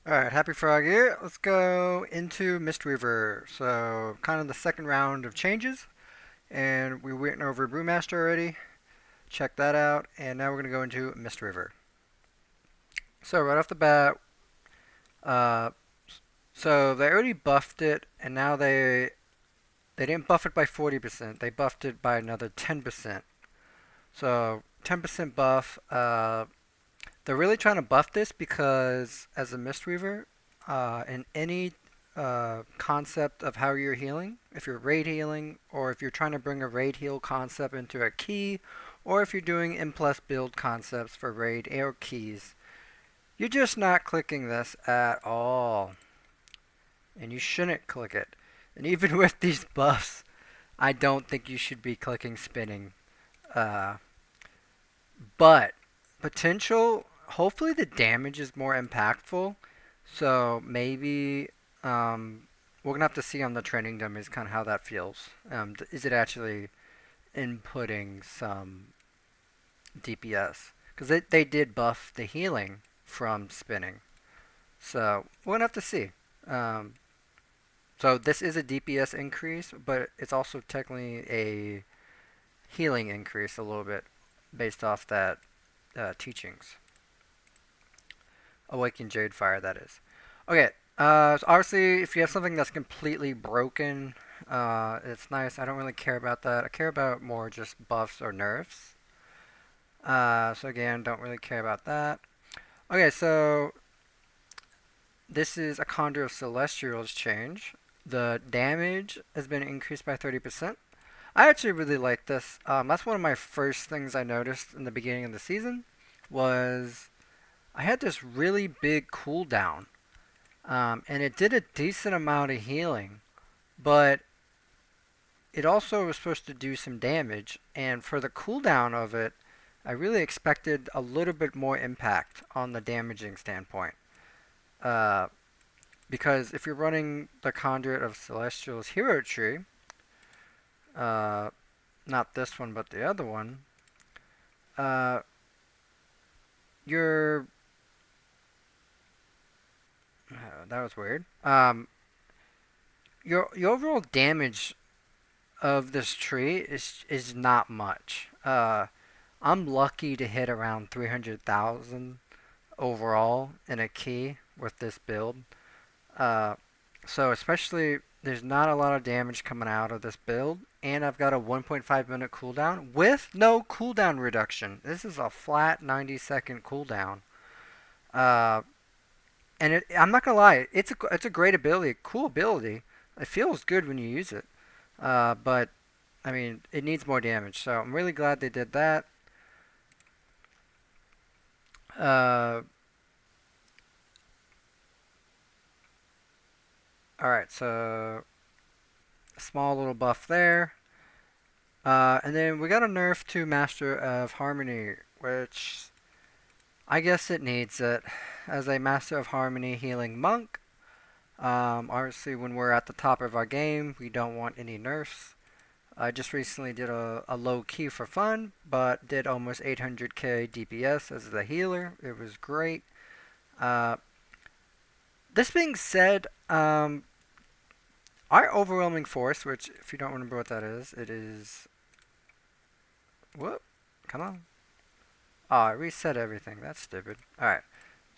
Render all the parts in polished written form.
Alright, happy frog here. Let's go into Mistweaver. So, kind of the second round of changes. And we went over Brewmaster already. Check that out. And now we're going to go into Mistweaver. So, right off the bat, uh, so they already buffed it, and now they didn't buff it by 40%. They buffed it by another 10%. So, 10% buff. They're really trying to buff this because, as a Mistweaver, in any concept of how you're healing, if you're raid healing, or if you're trying to bring a raid heal concept into a key, or if you're doing M plus build concepts for raid or keys, you're just not clicking this at all. And you shouldn't click it. And even with these buffs, I don't think you should be clicking spinning. Uh, but potential, hopefully the damage is more impactful. So maybe we're gonna have to see on the training dummies kind of how that feels. Is it actually inputting some DPS? Because they did buff the healing from spinning. So we're gonna have to see. Um, so this is a DPS increase, but it's also technically a healing increase a little bit based off that teachings. Awaken Jade Fire, that is. Okay, so obviously, if you have something that's completely broken, it's nice. I don't really care about that. I care about more just buffs or nerfs. So again, don't really care about that. Okay, so this is a Conjure of Celestials change. The damage has been increased by 30%. I actually really like this. That's one of my first things I noticed in the beginning of the season was I had this really big cooldown. And it did a decent amount of healing, but it also was supposed to do some damage. And for the cooldown of it, I really expected a little bit more impact on the damaging standpoint. Uh, because if you're running the Conduit of Celestial's Hero Tree, uh, not this one but the other one, uh, your that was weird. Your overall damage of this tree is not much. I'm lucky to hit around 300,000 overall in a key with this build. Uh, so especially there's not a lot of damage coming out of this build, and I've got a 1.5 minute cooldown with no cooldown reduction. This is a flat 90-second cooldown. Uh, and I'm not gonna lie, it's a great ability, cool ability. It feels good when you use it. But I mean, it needs more damage. So I'm really glad they did that. Uh, all right, so a small little buff there. And then we got a nerf to Master of Harmony, which I guess it needs it. As a Master of Harmony healing monk, obviously when we're at the top of our game, we don't want any nerfs. I just recently did a low key for fun, but did almost 800k DPS as the healer. It was great. Uh, this being said, our overwhelming force, which if you don't remember what that is, it is. Whoop! Come on. Oh, I reset everything. That's stupid. Alright.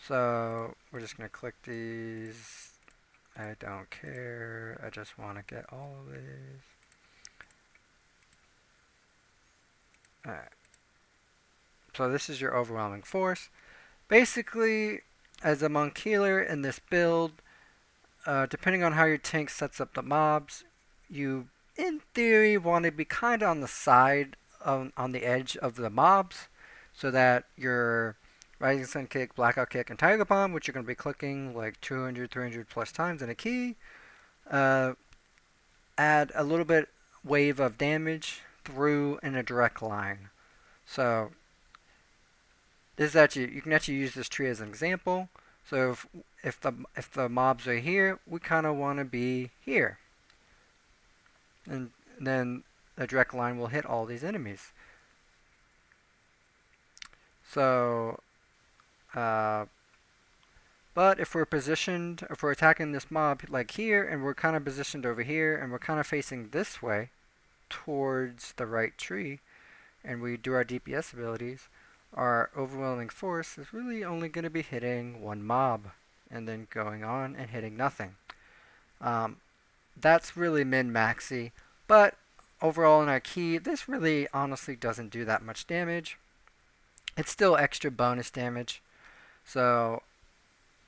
So, we're just going to click these. I don't care. I just want to get all of these. Alright. So, this is your overwhelming force. Basically, as a monk healer in this build, depending on how your tank sets up the mobs, you, in theory, want to be kind of on the side, on the edge of the mobs, so that your Rising Sun Kick, Blackout Kick, and Tiger Bomb, which you're going to be clicking like 200, 300 plus times in a key, uh, add a little bit wave of damage through in a direct line. So this is actually, you can actually use this tree as an example. So if the mobs are here, we kind of want to be here, and then a direct line will hit all these enemies. So, uh, But if we're positioned, if we're attacking this mob like here, and we're kind of positioned over here, and we're kind of facing this way towards the right tree, and we do our DPS abilities, our overwhelming force is really only going to be hitting one mob, and then going on and hitting nothing. Um, that's really min-maxy, but overall in our key, this really honestly doesn't do that much damage. It's still extra bonus damage. So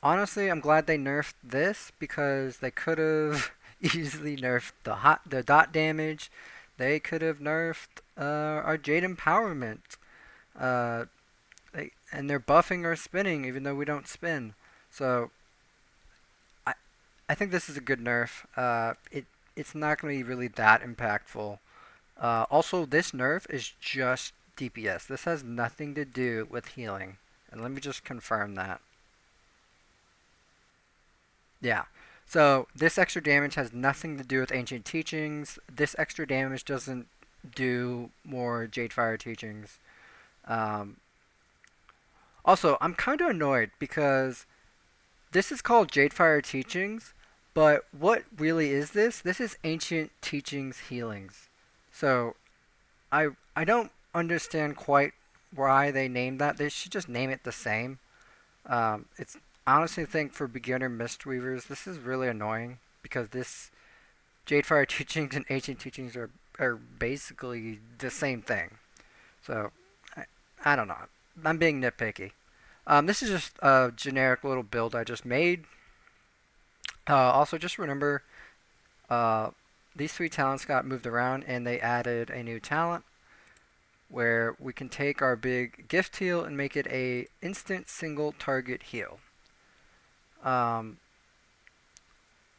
honestly, I'm glad they nerfed this because they could have easily nerfed the dot damage. They could have nerfed our Jade Empowerment. Uh, and they're buffing our spinning even though we don't spin. So I I think this is a good nerf. It's not going to be really that impactful. Also, this nerf is just DPS. This has nothing to do with healing. And let me just confirm that. Yeah. So this extra damage has nothing to do with ancient teachings. This extra damage doesn't do more Jadefire teachings. Um, Also, I'm kind of annoyed because this is called Jadefire teachings, but what really is this? This is ancient teachings healings. So I don't understand quite why they named that. They should just name it the same. It's I honestly think for beginner Mistweavers, this is really annoying because this Jadefire teachings and ancient teachings are basically the same thing. So I, I don't know. I'm being nitpicky. This is just a generic little build I just made. Also, just remember uh, these three talents got moved around and they added a new talent where we can take our big gift heal and make it a instant single target heal. Um,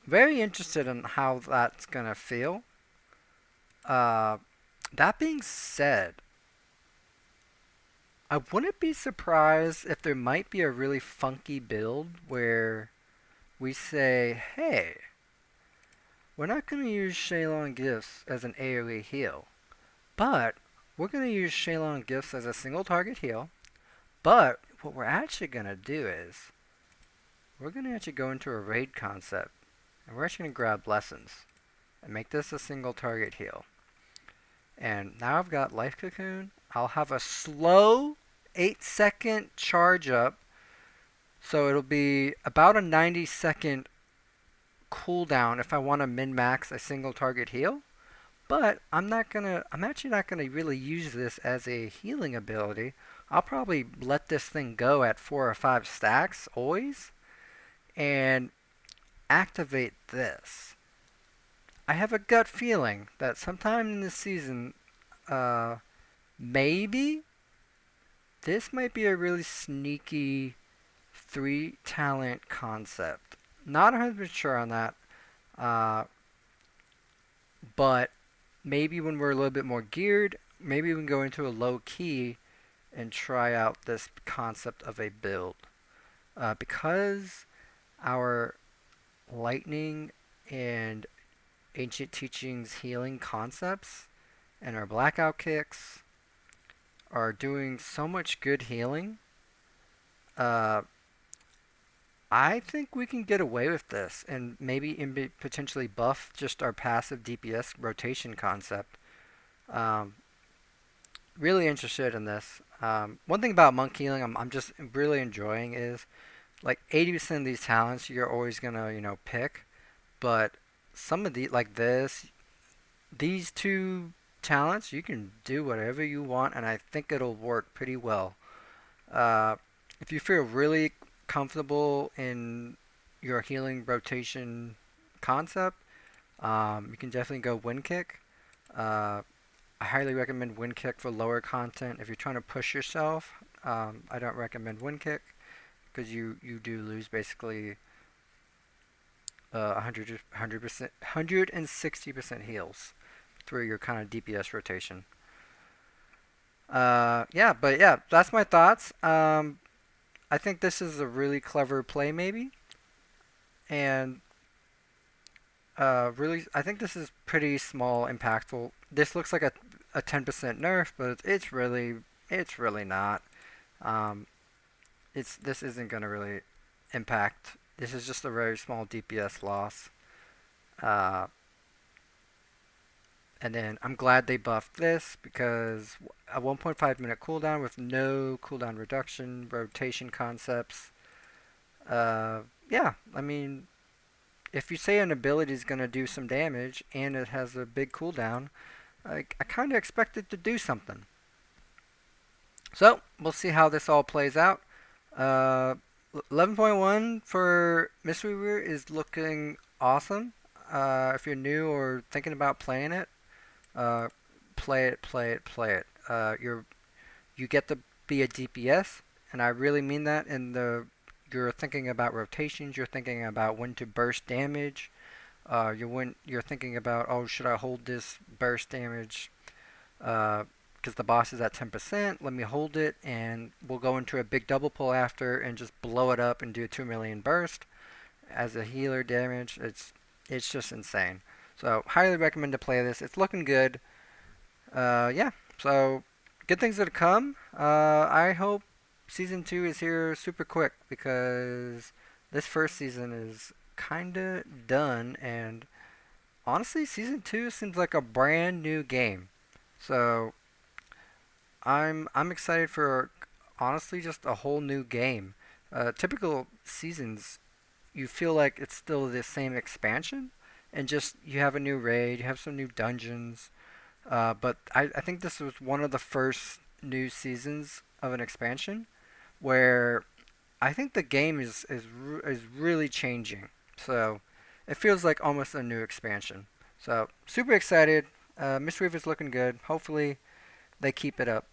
Very interested in how that's gonna feel. Uh, that being said, I wouldn't be surprised if there might be a really funky build where we say, hey, we're not going to use Shalon Gifts as an AoE heal, but we're going to use Shalon Gifts as a single target heal, but what we're actually going to do is we're going to actually go into a raid concept, and we're actually going to grab lessons and make this a single target heal. And now I've got Life Cocoon. I'll have a slow 8-second charge up. So it'll be about a 90-second cooldown if I want to min-max a single target heal. But I'm actually not gonna really use this as a healing ability. I'll probably let this thing go at 4 or 5 stacks always and activate this. I have a gut feeling that sometime in this season, maybe this might be a really sneaky 3 talent concept. Not 100% sure on that, but maybe when we're a little bit more geared, maybe we can go into a low key and try out this concept of a build. Because our lightning and ancient teachings healing concepts and our blackout kicks are doing so much good healing, uh, I think we can get away with this and maybe potentially buff just our passive DPS rotation concept. Um, Really interested in this. One thing about monk healing I'm just really enjoying is like 80% of these talents you're always gonna pick, but some of the like these two talents you can do whatever you want, and I think it'll work pretty well. Uh, if you feel really comfortable in your healing rotation concept, you can definitely go wind kick. Uh, I highly recommend wind kick for lower content. If you're trying to push yourself, I don't recommend wind kick because you do lose basically 100%, 160% heals through your kind of DPS rotation. Yeah, that's my thoughts. I think this is a really clever play, maybe, and really, I think this is pretty small, impactful. This looks like a 10% nerf, but it's really not. Um, this isn't gonna really impact. This is just a very small DPS loss. Uh, and then I'm glad they buffed this because a 1.5 minute cooldown with no cooldown reduction, rotation concepts. Yeah, I mean, if you say an ability is going to do some damage and it has a big cooldown, I kind of expect it to do something. So, we'll see how this all plays out. Uh, 11.1 for Mistweaver is looking awesome. If you're new or thinking about playing it, uh, play it, play it, play it. You get to be a DPS, and I really mean that. In the You're thinking about rotations. You're thinking about when to burst damage. You're thinking about, oh, should I hold this burst damage? Because the boss is at 10%. Let me hold it, and we'll go into a big double pull after and just blow it up and do a 2 million burst as a healer damage. It's just insane. So highly recommend to play this. It's looking good. Yeah. So good things that come. I hope season 2 is here super quick because this first season is kinda done, and honestly, season 2 seems like a brand new game. So I'm excited for honestly just a whole new game. Typical seasons, you feel like it's still the same expansion, and just you have a new raid, you have some new dungeons. But I think this was one of the first new seasons of an expansion where I think the game is really changing. So it feels like almost a new expansion. So super excited. Mistweaver's looking good. Hopefully they keep it up.